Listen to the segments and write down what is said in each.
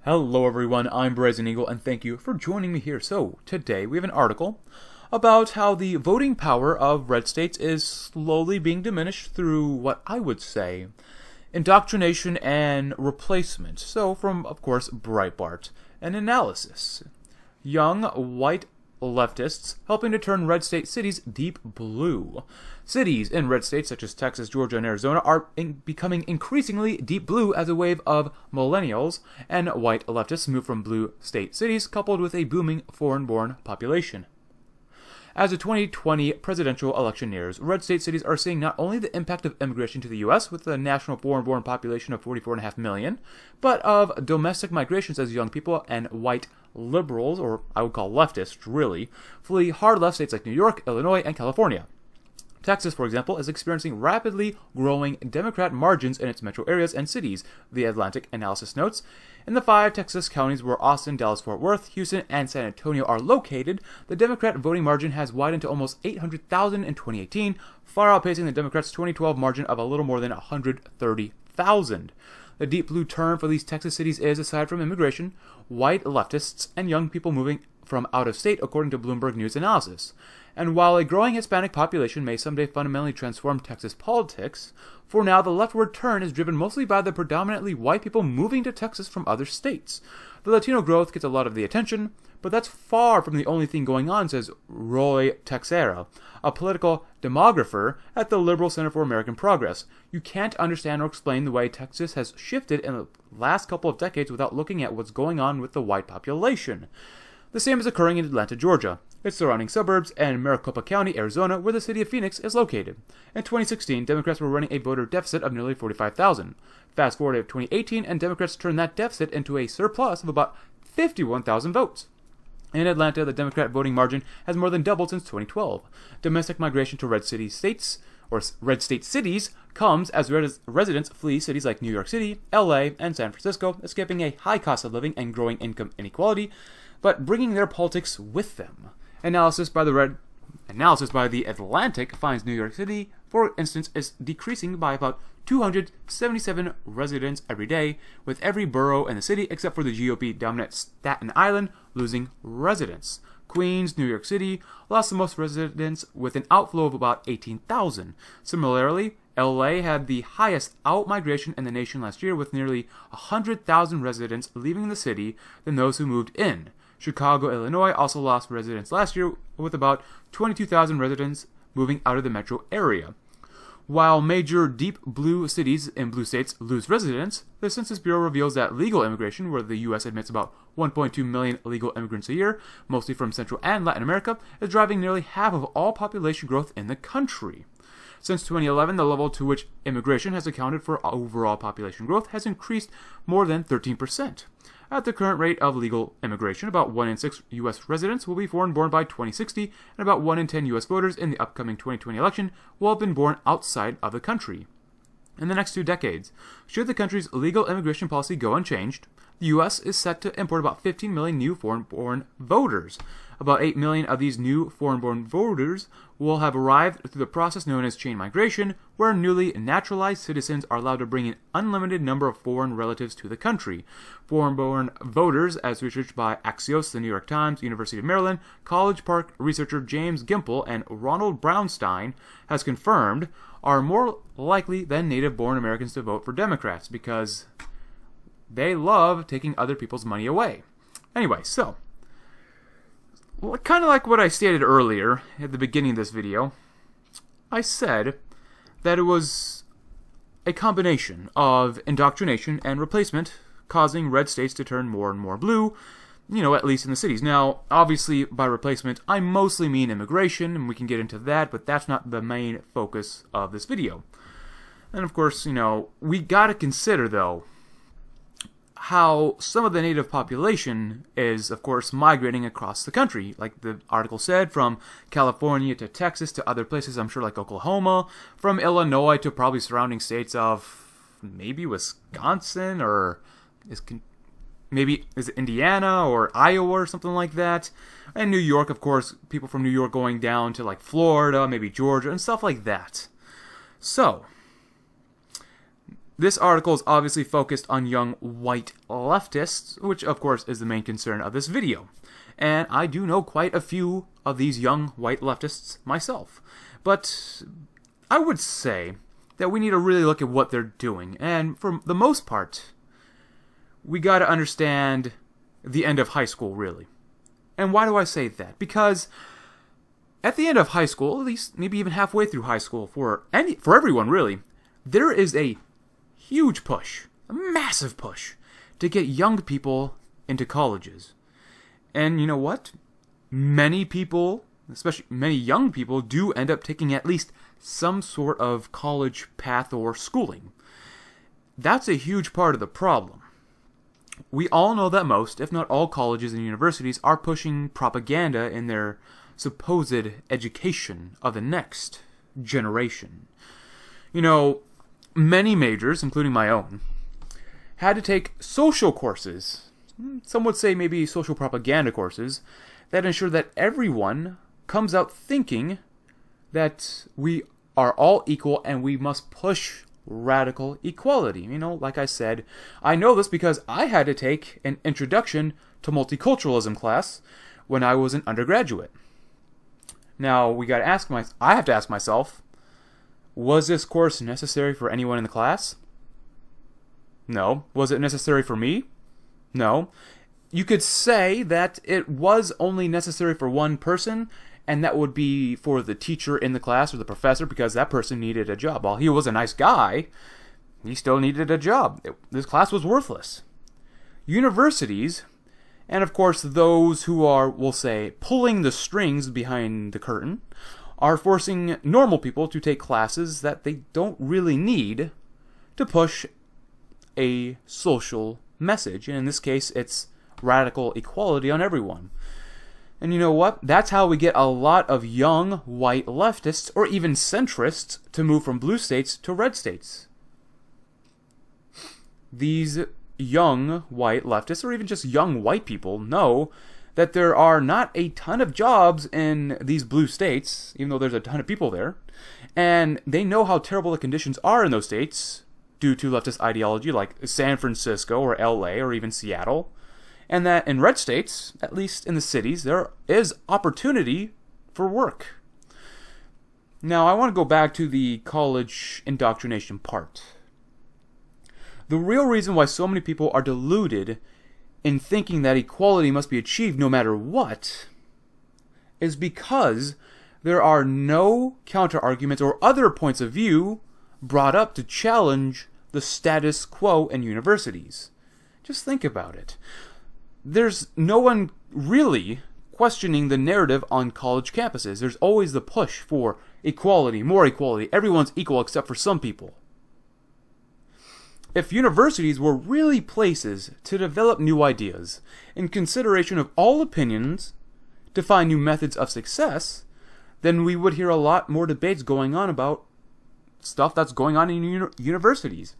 Hello everyone, I'm Brazen Eagle and thank you for joining me here. So, today we have an article about how the voting power of red states is slowly being diminished through what I would say indoctrination and replacement. So, from, of course, Breitbart, an analysis. Young, white leftists helping to turn red state cities deep blue. Cities in red states such as Texas, Georgia, and Arizona are becoming increasingly deep blue as a wave of millennials and white leftists move from blue state cities, coupled with a booming foreign-born population. As the 2020 presidential election nears, red state cities are seeing not only the impact of immigration to the U.S. with a national foreign-born population of 44.5 million, but of domestic migrations as young people and white liberals, or I would call leftists, really, flee hard-left states like New York, Illinois, and California. Texas, for example, is experiencing rapidly growing Democrat margins in its metro areas and cities, the Atlantic analysis notes. In the 5 Texas counties where Austin, Dallas-Fort Worth, Houston, and San Antonio are located, the Democrat voting margin has widened to almost 800,000 in 2018, far outpacing the Democrats' 2012 margin of a little more than 130,000. The deep blue turn for these Texas cities is, aside from immigration, white leftists and young people moving from out of state, according to Bloomberg News analysis. And while a growing Hispanic population may someday fundamentally transform Texas politics, for now the leftward turn is driven mostly by the predominantly white people moving to Texas from other states. The Latino growth gets a lot of the attention, but that's far from the only thing going on, says Roy Texera, a political demographer at the Liberal Center for American Progress. You can't understand or explain the way Texas has shifted in the last couple of decades without looking at what's going on with the white population. The same is occurring in Atlanta, Georgia, its surrounding suburbs, and Maricopa County, Arizona, where the city of Phoenix is located. In 2016, Democrats were running a voter deficit of nearly 45,000. Fast forward to 2018, and Democrats turned that deficit into a surplus of about 51,000 votes. In Atlanta, the Democrat voting margin has more than doubled since 2012. Domestic migration to red state cities comes as residents flee cities like New York City, LA, and San Francisco, escaping a high cost of living and growing income inequality, but bringing their politics with them. Analysis by the Atlantic finds New York City, for instance, is decreasing by about 277 residents every day, with every borough in the city except for the GOP-dominant Staten Island losing residents. Queens, New York City, lost the most residents with an outflow of about 18,000. Similarly, LA had the highest out-migration in the nation last year, with nearly 100,000 residents leaving the city than those who moved in. Chicago, Illinois also lost residents last year, with about 22,000 residents moving out of the metro area. While major deep blue cities in blue states lose residents, the Census Bureau reveals that legal immigration, where the U.S. admits about 1.2 million illegal immigrants a year, mostly from Central and Latin America, is driving nearly half of all population growth in the country. Since 2011, the level to which immigration has accounted for overall population growth has increased more than 13%. At the current rate of legal immigration, about 1 in 6 U.S. residents will be foreign-born by 2060, and about 1 in 10 U.S. voters in the upcoming 2020 election will have been born outside of the country. In the next 2 decades, should the country's legal immigration policy go unchanged, the U.S. is set to import about 15 million new foreign-born voters. About 8 million of these new foreign-born voters will have arrived through the process known as chain migration, where newly naturalized citizens are allowed to bring an unlimited number of foreign relatives to the country. Foreign-born voters, as researched by Axios, the New York Times, University of Maryland, College Park researcher James Gimple, and Ronald Brownstein has confirmed, are more likely than native-born Americans to vote for Democrats because they love taking other people's money away. Anyway, so kind of like what I stated earlier at the beginning of this video, I said that it was a combination of indoctrination and replacement causing red states to turn more and more blue, at least in the cities. Now, obviously, by replacement, I mostly mean immigration, and we can get into that, but that's not the main focus of this video. And of course, we gotta consider, though, how some of the native population is, of course, migrating across the country. Like the article said, from California to Texas to other places, I'm sure like Oklahoma, from Illinois to probably surrounding states of maybe Wisconsin, or is it Indiana or Iowa or something like that. And New York, of course, people from New York going down to like Florida, maybe Georgia, and stuff like that. So, This article is obviously focused on young white leftists, which of course is the main concern of this video. And I do know quite a few of these young white leftists myself. But I would say that we need to really look at what they're doing. And for the most part, we got to understand the end of high school, really. And why do I say that? Because at the end of high school, at least maybe even halfway through high school, for everyone really, there is a huge push, a massive push, to get young people into colleges. And you know what? Many people, especially many young people, do end up taking at least some sort of college path or schooling. That's a huge part of the problem. We all know that most, if not all, colleges and universities are pushing propaganda in their supposed education of the next generation. You know, many majors, including my own, had to take social courses, some would say maybe social propaganda courses, that ensure that everyone comes out thinking that we are all equal and we must push radical equality. You know, like I said, I know this because I had to take an introduction to multiculturalism class when I was an undergraduate. Now, I have to ask myself, was this course necessary for anyone in the class? No. Was it necessary for me? No. You could say that it was only necessary for one person, and that would be for the teacher in the class or the professor, because that person needed a job. While he was a nice guy, he still needed a job. This class was worthless. Universities, and of course those who are, we'll say, pulling the strings behind the curtain, are forcing normal people to take classes that they don't really need to push a social message. And in this case, it's radical equality on everyone. And you know what? That's how we get a lot of young white leftists, or even centrists, to move from blue states to red states. These young white leftists, or even just young white people, know that there are not a ton of jobs in these blue states, even though there's a ton of people there, and they know how terrible the conditions are in those states due to leftist ideology like San Francisco or LA or even Seattle, and that in red states, at least in the cities, there is opportunity for work. Now, I want to go back to the college indoctrination part. The real reason why so many people are deluded in thinking that equality must be achieved no matter what is because there are no counter-arguments or other points of view brought up to challenge the status quo in universities. Just think about it. There's no one really questioning the narrative on college campuses. There's always the push for equality, more equality. Everyone's equal except for some people. If universities were really places to develop new ideas, in consideration of all opinions, to find new methods of success, then we would hear a lot more debates going on about stuff that's going on in universities.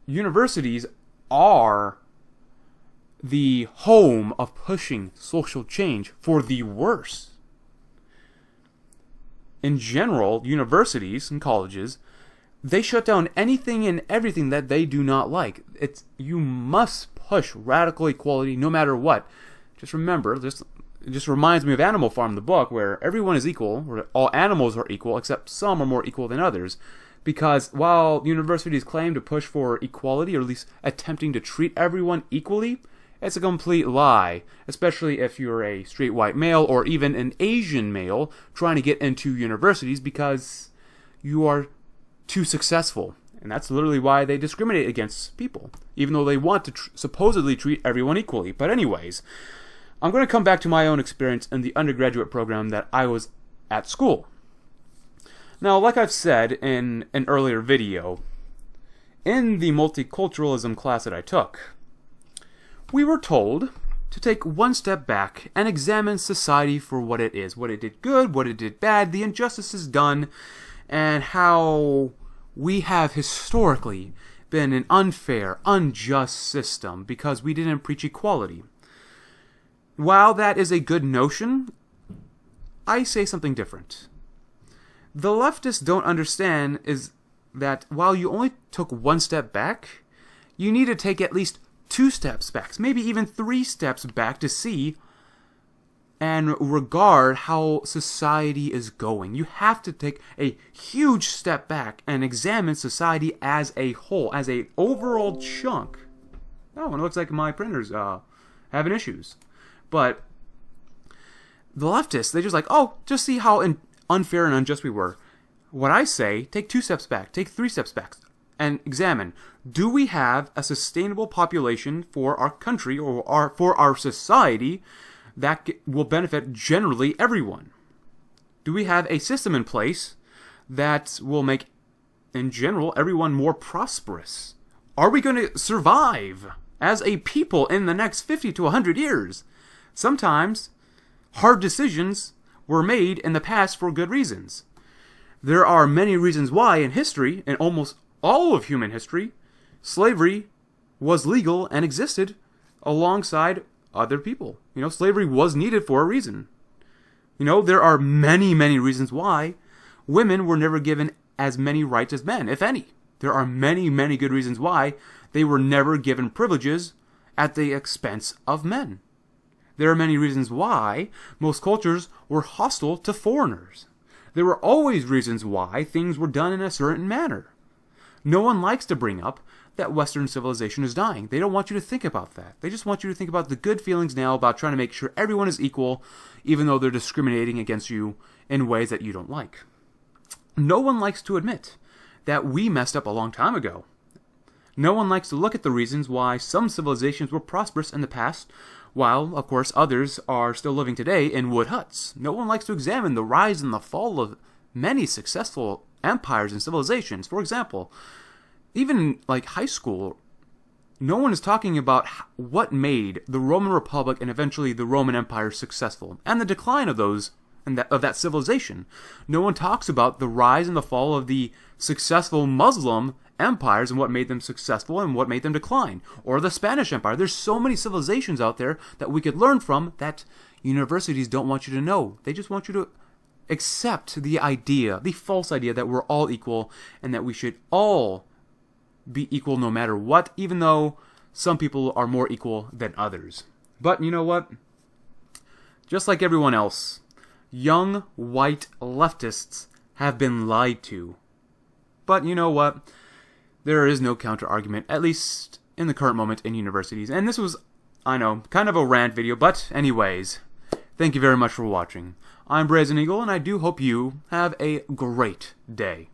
Universities are the home of pushing social change for the worse. In general, universities and colleges, they shut down anything and everything that they do not like. You must push radical equality no matter what. Just remember, it just reminds me of Animal Farm, the book, where everyone is equal, where all animals are equal, except some are more equal than others. Because while universities claim to push for equality, or at least attempting to treat everyone equally, it's a complete lie, especially if you're a straight white male or even an Asian male trying to get into universities because you are too successful. And that's literally why they discriminate against people, even though they want to supposedly treat everyone equally. But anyways, I'm going to come back to my own experience in the undergraduate program that I was at school. Now, like I've said in an earlier video, in the multiculturalism class that I took, we were told to take one step back and examine society for what it is, what it did good, what it did bad, the injustices done, and how we have historically been an unfair, unjust system because we didn't preach equality. While that is a good notion, I say something different. The leftists don't understand is that while you only took one step back, you need to take at least 2 steps back, maybe even 3 steps back to see and regard how society is going. You have to take a huge step back and examine society as a whole, as a overall chunk. Oh, and it looks like my printer's having issues. But the leftists, they just like, just see how unfair and unjust we were. What I say, take 2 steps back, take 3 steps back, and examine, do we have a sustainable population for our country or for our society that will benefit generally everyone? Do we have a system in place that will make, in general, everyone more prosperous? Are we going to survive as a people in the next 50 to 100 years? Sometimes hard decisions were made in the past for good reasons. There are many reasons why in history, in almost all of human history, slavery was legal and existed alongside other people. Slavery was needed for a reason. There are many, many reasons why women were never given as many rights as men, if any. There are many, many good reasons why they were never given privileges at the expense of men. There are many reasons why most cultures were hostile to foreigners. There were always reasons why things were done in a certain manner. No one likes to bring up that Western civilization is dying. They don't want you to think about that. They just want you to think about the good feelings now about trying to make sure everyone is equal, even though they're discriminating against you in ways that you don't like. No one likes to admit that we messed up a long time ago. No one likes to look at the reasons why some civilizations were prosperous in the past, while, of course, others are still living today in wood huts. No one likes to examine the rise and the fall of many successful empires and civilizations. For example, even like high school, no one is talking about what made the Roman Republic and eventually the Roman Empire successful, and the decline of those and of that civilization. No one talks about the rise and the fall of the successful Muslim empires and what made them successful and what made them decline, or the Spanish Empire. There's so many civilizations out there that we could learn from that universities don't want you to know. They just want you to accept the idea, the false idea that we're all equal and that we should all be equal no matter what, even though some people are more equal than others. But you know what? Just like everyone else, young white leftists have been lied to. But you know what? There is no counter-argument, at least in the current moment in universities. And this was, I know, kind of a rant video, but anyways, thank you very much for watching. I'm Brazen Eagle, and I do hope you have a great day.